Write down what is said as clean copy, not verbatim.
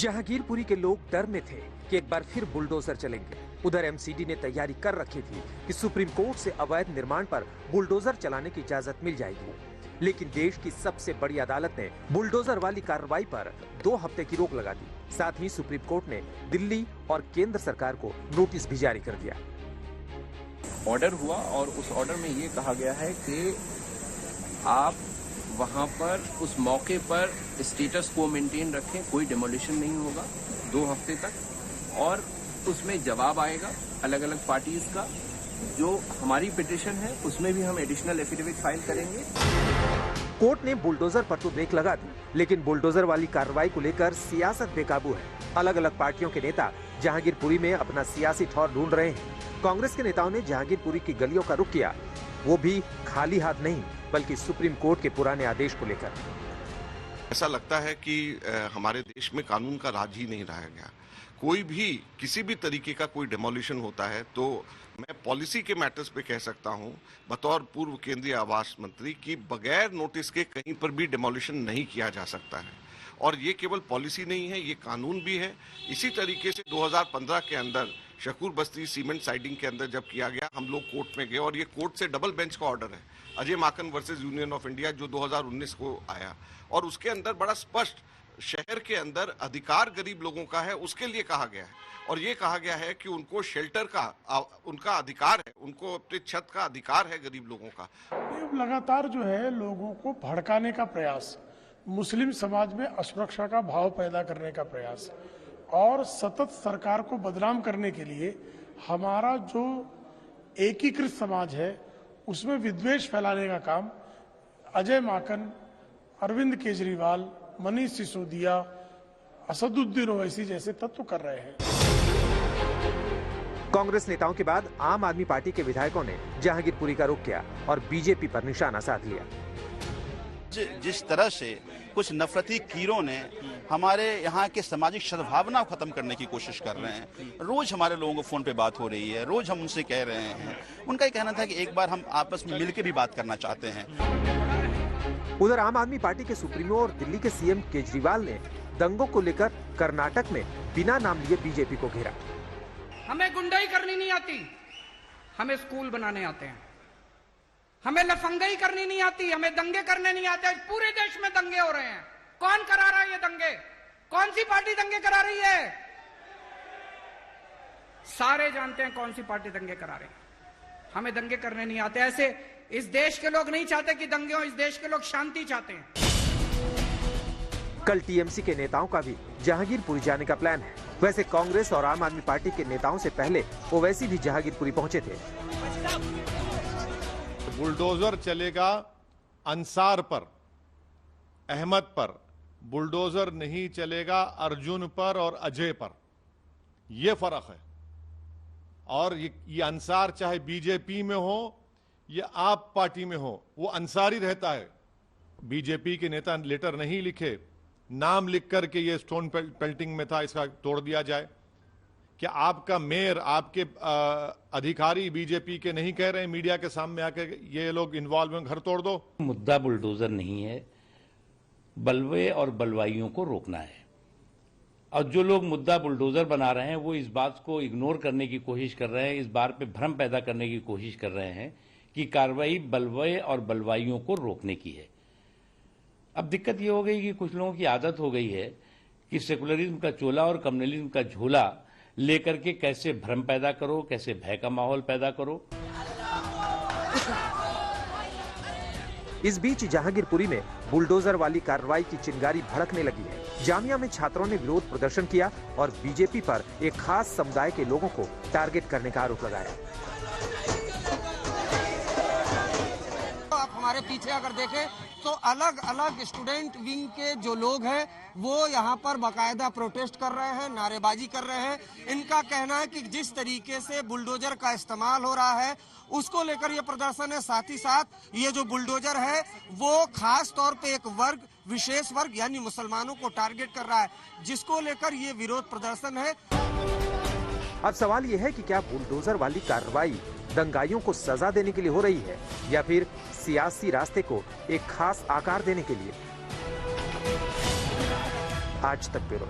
जहांगीरपुरी के लोग डर में थे कि एक बार फिर बुलडोजर चलेंगे। उधर एमसीडी ने तैयारी कर रखी थी कि सुप्रीम कोर्ट से अवैध निर्माण पर बुलडोजर चलाने की इजाजत मिल जाएगी, लेकिन देश की सबसे बड़ी अदालत ने बुलडोजर वाली कार्रवाई पर 2 हफ्ते की रोक लगा दी। साथ ही सुप्रीम कोर्ट ने दिल्ली और केंद्र सरकार को नोटिस भी जारी कर दिया। ऑर्डर हुआ और उस ऑर्डर में ये कहा गया है कि आप वहां पर उस मौके पर स्टेटस को मेंटेन रखें, कोई डिमोलिशन नहीं होगा 2 हफ्ते तक, और उसमें जवाब आएगा अलग अलग पार्टीज का। जो हमारी पिटीशन है उसमें भी हम एडिशनल एफिडेविट फाइल करेंगे। कोर्ट ने बुलडोजर पर तो ब्रेक लगा दी, लेकिन बुलडोजर वाली कार्रवाई को लेकर सियासत बेकाबू है। अलग अलग पार्टियों के नेता जहांगीरपुरी में अपना सियासी ठौर ढूंढ रहे हैं। कांग्रेस के नेताओं ने जहांगीरपुरी की गलियों का रुख किया, वो भी खाली हाथ नहीं बल्कि सुप्रीम कोर्ट के पुराने आदेश को लेकर। ऐसा लगता है कि हमारे देश में कानून का राज ही नहीं रहा गया। कोई भी किसी भी तरीके का कोई डिमोलिशन होता है तो मैं पॉलिसी के मैटर्स पे कह सकता हूं बतौर पूर्व केंद्रीय आवास मंत्री कि बगैर नोटिस के कहीं पर भी डिमोलिशन नहीं किया जा सकता है। और ये केवल पॉलिसी नहीं है, ये कानून भी है। इसी तरीके से 2015 के अंदर शकूर बस्ती सीमेंट साइडिंग के अंदर जब किया गया, हम लोग कोर्ट में गए और ये कोर्ट से डबल बेंच का ऑर्डर है, Ajay Maken versus union of India, जो 2019 को आया, और उसके अंदर बड़ा स्पष्ट शहर के अंदर अधिकार गरीब लोगों का है उसके लिए कहा गया है। और ये कहा गया है कि उनको शेल्टर का उनका अधिकार है, उनको अपनी छत का अधिकार है गरीब लोगों का। लगातार जो है लोगों को भड़काने का प्रयास, मुस्लिम समाज में असुरक्षा का भाव पैदा करने का प्रयास और सतत सरकार को बदनाम करने के लिए हमारा जो एकीकृत समाज है उसमें विद्वेष फैलाने का काम अजय माकन, अरविंद केजरीवाल, मनीष सिसोदिया, असदुद्दीन ओवैसी जैसे तत्व कर रहे हैं। कांग्रेस नेताओं के बाद आम आदमी पार्टी के विधायकों ने जहांगीरपुरी का रुख किया और बीजेपी पर निशाना साध लिया। जिस तरह से कुछ नफरती कीड़ों ने हमारे यहाँ के सामाजिक सद्भावना को खत्म करने की कोशिश कर रहे हैं। रोज हमारे लोगों को फोन पे बात हो रही है, रोज हम उनसे कह रहे हैं। उनका ये कहना था कि एक बार हम आपस में मिलकर भी बात करना चाहते हैं। उधर आम आदमी पार्टी के सुप्रीमो और दिल्ली के सीएम केजरीवाल ने दंगों को लेकर कर्नाटक में बिना नाम लिए बीजेपी को घेरा। हमें गुंडाई करनी नहीं आती, हमें स्कूल बनाने आते हैं। हमें लफंगाई करनी नहीं आती, हमें दंगे करने नहीं आते। पूरे देश में दंगे हो रहे हैं। कौन करा रहा है ये दंगे? कौन सी पार्टी दंगे करा रही है? सारे जानते हैं कौन सी पार्टी दंगे करा रही है। हमें दंगे करने नहीं आते। ऐसे इस देश के लोग नहीं चाहते कि दंगे हो, इस देश के लोग शांति चाहते हैं। कल टीएमसी के नेताओं का भी जहांगीरपुरी जाने का प्लान है। वैसे कांग्रेस और आम आदमी पार्टी के नेताओं से पहले ओवैसी भी जहांगीरपुरी पहुंचे थे। बुलडोजर चलेगा अंसार पर, अहमद पर। बुलडोजर नहीं चलेगा अर्जुन पर और अजय पर। यह फर्क है। और ये अंसार चाहे बीजेपी में हो या आप पार्टी में हो, वो अंसारी रहता है। बीजेपी के नेता लेटर नहीं लिखे, नाम लिख करके ये स्टोन पेल्टिंग में था, इसका तोड़ दिया जाए। क्या आपका मेयर, आपके अधिकारी बीजेपी के नहीं कह रहे हैं मीडिया के सामने आकर ये लोग इन्वॉल्व हैं, घर तोड़ दो? मुद्दा बुलडोजर नहीं है, बलवे और बलवाइयों को रोकना है। और जो लोग मुद्दा बुलडोजर बना रहे हैं वो इस बात को इग्नोर करने की कोशिश कर रहे हैं, इस बात पे भ्रम पैदा करने की कोशिश कर रहे हैं कि कार्रवाई बलवे और बलवाइयों को रोकने की है। अब दिक्कत ये हो गई कि कुछ लोगों की आदत हो गई है कि सेकुलरिज्म का चोला और कम्युनलिज्म का झोला लेकर के कैसे भ्रम पैदा करो, कैसे भय का माहौल पैदा करो। इस बीच जहांगीरपुरी में बुलडोजर वाली कार्रवाई की चिंगारी भड़कने लगी है। जामिया में छात्रों ने विरोध प्रदर्शन किया और बीजेपी पर एक खास समुदाय के लोगों को टारगेट करने का आरोप लगाया। आप हमारे पीछे अगर देखें तो अलग अलग स्टूडेंट विंग के जो लोग हैं वो यहाँ पर बाकायदा प्रोटेस्ट कर रहे हैं, नारेबाजी कर रहे हैं। इनका कहना है कि जिस तरीके से बुलडोजर का इस्तेमाल हो रहा है उसको लेकर ये प्रदर्शन है। साथ ही साथ ये जो बुलडोजर है वो खास तौर पे एक वर्ग, विशेष वर्ग यानी मुसलमानों को टारगेट कर रहा है, जिसको लेकर ये विरोध प्रदर्शन है। अब सवाल ये है कि क्या बुलडोजर वाली कार्रवाई दंगाइयों को सजा देने के लिए हो रही है या फिर सियासी रास्ते को एक खास आकार देने के लिए? आज तक ब्यूरो।